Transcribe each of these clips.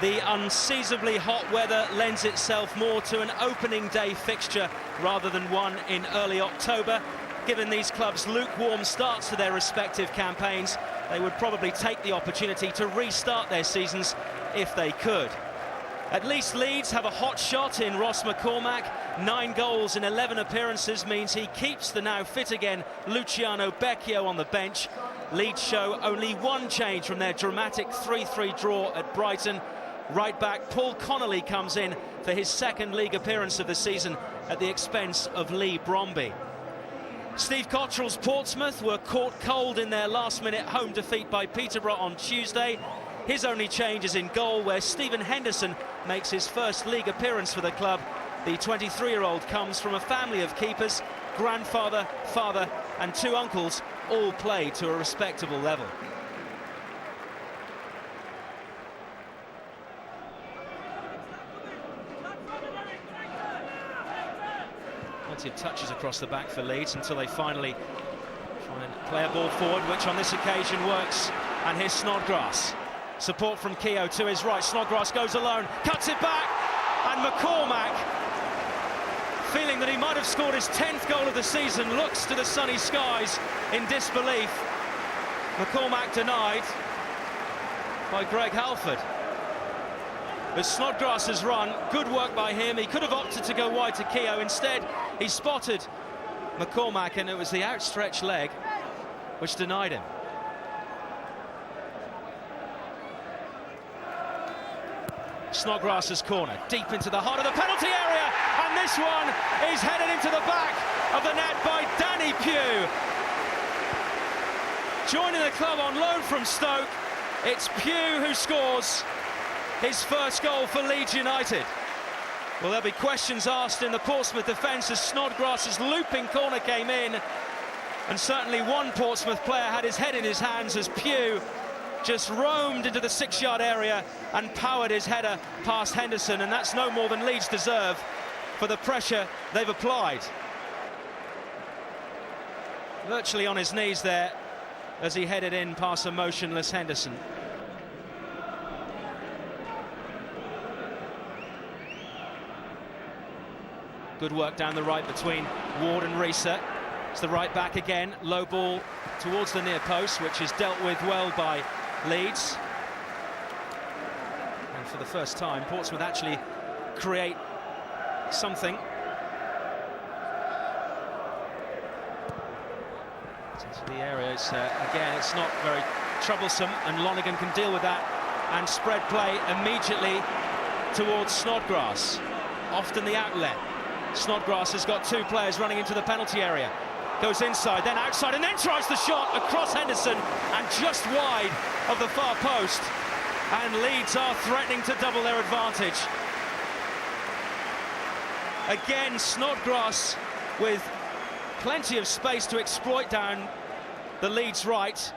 The unseasonably hot weather lends itself more to an opening day fixture rather than one in early October. Given these clubs' lukewarm starts to their respective campaigns, they would probably take the opportunity to restart their seasons if they could. At least Leeds have a hot shot in Ross McCormack. 9 goals in 11 appearances means he keeps the now fit again Luciano Becchio on the bench. Leeds show only one change from their dramatic 3-3 draw at Brighton. Right back Paul Connolly comes in for his second league appearance of the season at the expense of Lee Bromby. Steve Cottrell's Portsmouth were caught cold in their last-minute home defeat by Peterborough on Tuesday. His only change is in goal, where Stephen Henderson makes his first league appearance for the club. The 23-year-old comes from a family of keepers. Grandfather, father and 2 uncles all play to a respectable level. Plenty of touches across the back for Leeds until they finally try and play a ball forward, which on this occasion works. And here's Snodgrass. Support from Keogh to his right. Snodgrass goes alone, cuts it back, and McCormack, feeling that he might have scored his 10th goal of the season, looks to the sunny skies in disbelief. McCormack denied by Greg Halford. But Snodgrass has run, good work by him. He could have opted to go wide to Keogh. Instead, he spotted McCormack, and it was the outstretched leg which denied him. Snodgrass's corner, deep into the heart of the penalty area, and this one is headed into the back of the net by Danny Pugh. Joining the club on loan from Stoke, it's Pugh who scores his first goal for Leeds United. Well, there'll be questions asked in the Portsmouth defence as Snodgrass's looping corner came in, and certainly one Portsmouth player had his head in his hands as Pugh just roamed into the 6-yard area and powered his header past Henderson, and that's no more than Leeds deserve for the pressure they've applied. Virtually on his knees there as he headed in past a motionless Henderson. Good work down the right between Ward and Risa. It's the right back again, low ball towards the near post, which is dealt with well by Leeds. And for the first time, Portsmouth actually create something. Into the area, again, it's not very troublesome, and Lonergan can deal with that and spread play immediately towards Snodgrass. Often the outlet. Snodgrass has got 2 players running into the penalty area. Goes inside, then outside, and then tries the shot across Henderson and just wide of the far post. And Leeds are threatening to double their advantage. Again, Snodgrass with plenty of space to exploit down the Leeds right.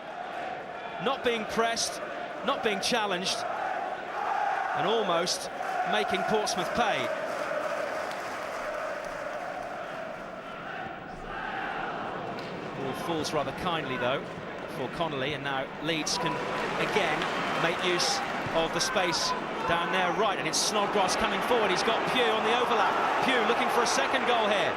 Not being pressed, not being challenged, and almost making Portsmouth pay. Falls rather kindly though for Connolly, and now Leeds can again make use of the space down there right, and it's Snodgrass coming forward. He's got Pugh on the overlap. Pugh looking for a second goal here.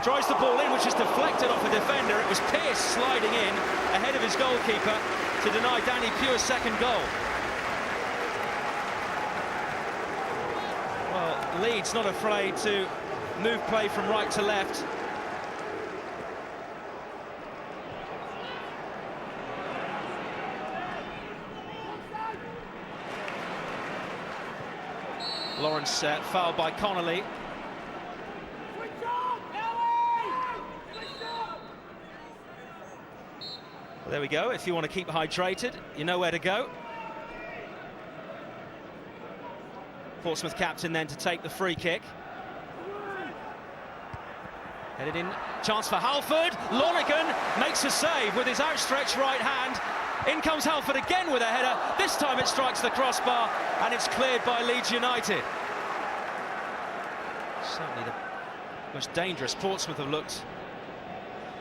Drives the ball in, which is deflected off a defender. It was Pearce sliding in ahead of his goalkeeper to deny Danny Pugh a second goal. Well, Leeds not afraid to move play from right to left. Lawrence fouled by Connolly. Well, there we go. If you want to keep hydrated, you know where to go. Portsmouth captain then to take the free kick. Headed in, chance for Halford. Lonergan makes a save with his outstretched right hand. In comes Halford again with a header. This time it strikes the crossbar and it's cleared by Leeds United. Certainly the most dangerous Portsmouth have looked.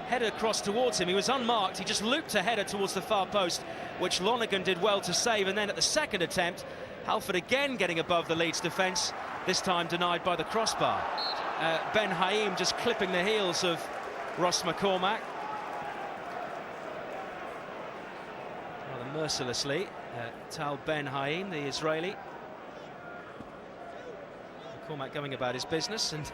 Header across towards him. He was unmarked. He just looped a header towards the far post, which Lonergan did well to save. And then at the second attempt, Halford again getting above the Leeds defence, this time denied by the crossbar. Ben Haim just clipping the heels of Ross McCormack. Rather mercilessly, Tal Ben Haim, the Israeli. McCormack going about his business and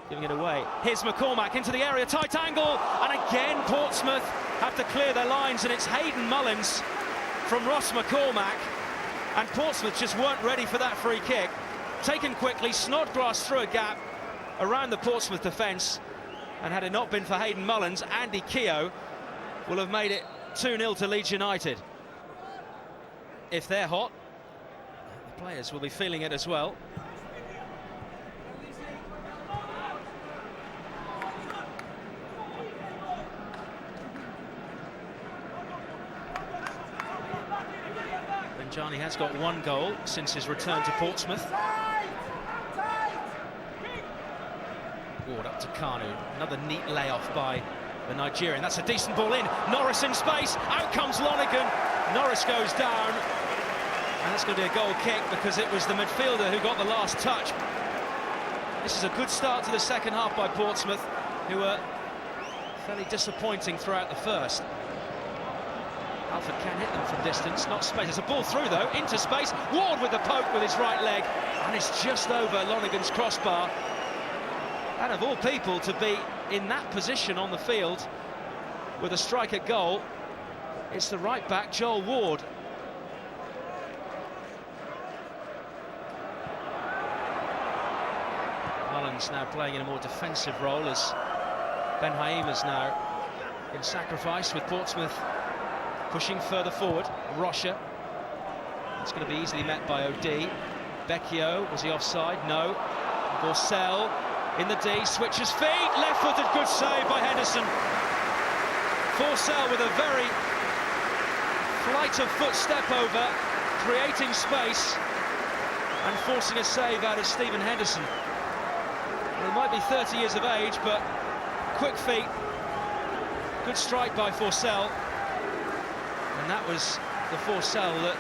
giving it away. Here's McCormack into the area, tight angle, and again Portsmouth have to clear their lines, and it's Hayden Mullins from Ross McCormack, and Portsmouth just weren't ready for that free kick. Taken quickly, Snodgrass through a gap around the Portsmouth defence, and had it not been for Hayden Mullins, Andy Keogh will have made it 2-0 to Leeds United. If they're hot, the players will be feeling it as well. Benjani has got one goal since his return to Portsmouth. Ward up to Kanu, another neat layoff by the Nigerian. That's a decent ball in. Norris in space, out comes Lonergan. Norris goes down, and that's going to be a goal kick because it was the midfielder who got the last touch. This is a good start to the second half by Portsmouth, who were fairly disappointing throughout the first. Alford can hit them from distance, not space. There's a ball through though, into space. Ward with the poke with his right leg, and it's just over Lonergan's crossbar. And of all people to be in that position on the field with a strike at goal, it's the right back, Joel Ward. Mullins now playing in a more defensive role as Ben Haim is now in sacrifice, with Portsmouth pushing further forward. Rocha, it's going to be easily met by OD. Becchio, was he offside? No. Borsell in the D, switches feet, left-footed, good save by Henderson. Forsell with a very flight of foot step over, creating space and forcing a save out of Stephen Henderson. Well, he might be 30 years of age, but quick feet, good strike by Forsell. And that was the Forsell that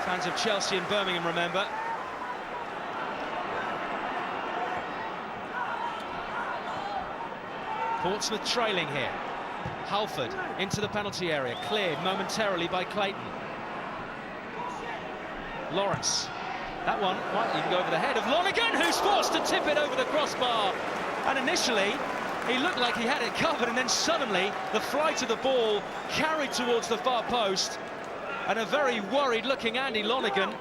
fans of Chelsea and Birmingham remember. Portsmouth trailing here. Halford into the penalty area, cleared momentarily by Clayton. Lawrence, that one might even go over the head of Lonergan, who's forced to tip it over the crossbar. And initially he looked like he had it covered, and then suddenly the flight of the ball carried towards the far post, and a very worried looking Andy Lonergan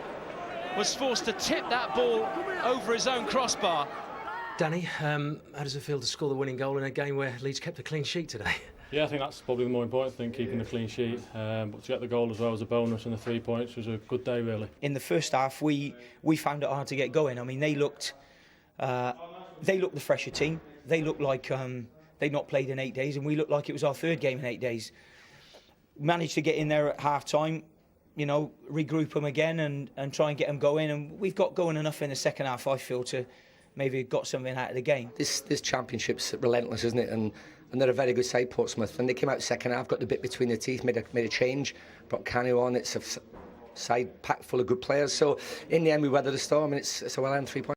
was forced to tip that ball over his own crossbar. Danny, how does it feel to score the winning goal in a game where Leeds kept a clean sheet today? Yeah, I think that's probably the more important thing, keeping the clean sheet. But to get the goal as well as a bonus and the 3 points was a good day, really. In the first half, we found it hard to get going. I mean, they looked the fresher team. They looked like they'd not played in 8 days, and we looked like it was our third game in 8 days. Managed to get in there at half-time, you know, regroup them again and try and get them going. And we've got going enough in the second half, I feel, to maybe got something out of the game. This championship's relentless, isn't it? And they're a very good side, Portsmouth. When they came out second half, got the bit between the teeth, made a change, brought Kanu on. It's a side packed full of good players. So in the end, we weathered the storm, and it's a well-earned 3 points.